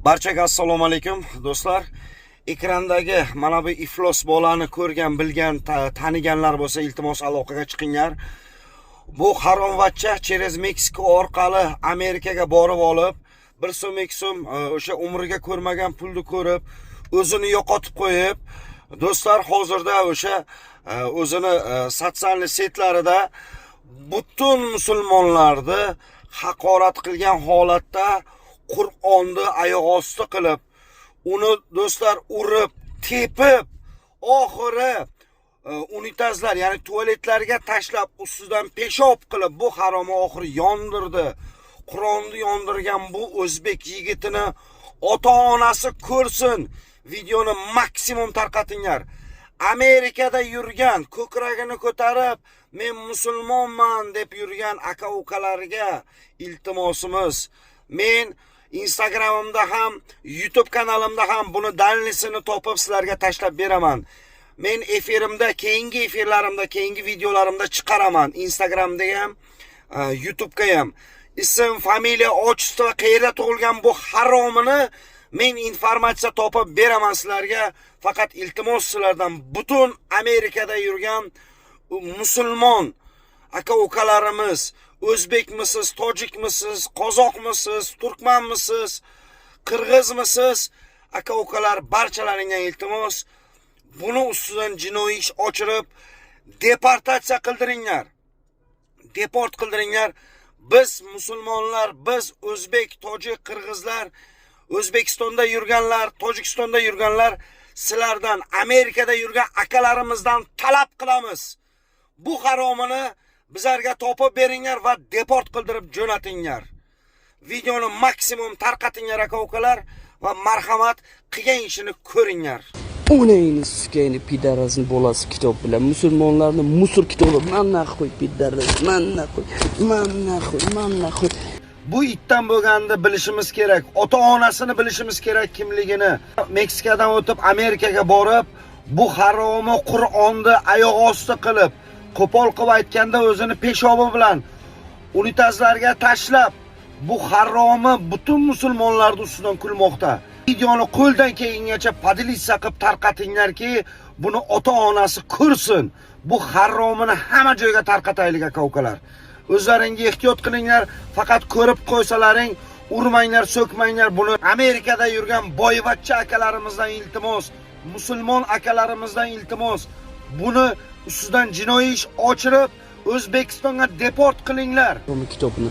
Barchaga assalomu alaykum do'stlar. Ekrandagi mana bu iflos bolani ko'rgan, bilgan, taniganlar bo'lsa iltimos aloqaga chiqinglar. Bu haromvachcha через Meksika orqali Amerikaga borib olib, 1 so'm 2 so'm o'sha umriga ko'rmagan pulni ko'rib, o'zini yo'qotib qo'yib, do'stlar hozirda o'sha o'zini sotsial setlarida butun musulmonlarni haqorat qilgan holatda Qur'onni oyoq osti qilib, uni do'stlar urib, tepib, oxiri unitazlar, ya'ni tualetlarga tashlab, ustidan peshob qilib, bu haromni oxiri yondirdi. Qur'onni yondirgan bu o'zbek yigitini ota-onasi ko'rsin. Videoni maksimum tarqatinglar. Amerikada yurgan, ko'kragini ko'tarib, men musulmonman deb yurgan aka-ukalarga iltimosimiz. Men Instagramimda ham, YouTube kanalimda ham buni dalilini topib sizlarga tashlab beraman. Men efirimda, keyingi efirlarimda, keyingi videolarimda chiqaraman. Instagramda ham, YouTube'ga ham. Ism, familiya, otchество, qayerda tug'ilgan bu haromini men informatsiya topib beraman sizlarga. Faqat iltimos sizlardan butun Amerikada yurgan musulmon aka-ukalarimiz, o'zbekmisiz, tojikmisiz, qozoqmisiz, turkmanmisiz, qirg'izmisiz, aka-ukalar barchalaringga iltimos, buni ustidan jinoiy ish ochirib, deportatsiya qildiringlar. Deport qildiringlar. Biz musulmonlar, biz o'zbek, tojik, qirg'izlar, O'zbekistonda yurganlar, Tojikistonda yurganlar, sizlardan, Amerikada yurgan akalarimizdan talab qilamiz. Bu haromini bizlarga topib beringlar va deport qildirib jo'natinglar. Videoni maksimum tarqatinglar aka-ukalar va marhamat, qilgan ishini ko'ringlar. Unayni sikayni pidarasini bolasi kitob bilan musulmonlarni musur kitobi manna qo'y pidaras, manna qo'y. Bu itdan bo'lganda bilishimiz kerak. Ota-onasini bilishimiz kerak kimligini. Meksikadan o'tib Amerikaga borib, bu haromni Qur'onni oyoq osti qilib, qo'pol qilib aytganda o'zini peshobi bilan unitazlarga tashlab, bu haromni butun musulmonlar ustidan kulmoqda. Videoni qo'ldan kelgancha podelitsiya qilib tarqatinglarki, buni ota-onasi ko'rsin. Bu haromini hamma joyga tarqataylik aka-ukalar. O'zlaringiz ehtiyot qilinglar, faqat ko'rib qo'ysalaring, urmanglar, so'kmanglar. Buni Amerikada yurgan boyvachcha akalarimizdan iltimos, musulmon akalarimizdan iltimos. Buni ustidan jinoiy ish ochirib, O'zbekistonga deport qilinglar. Kitobni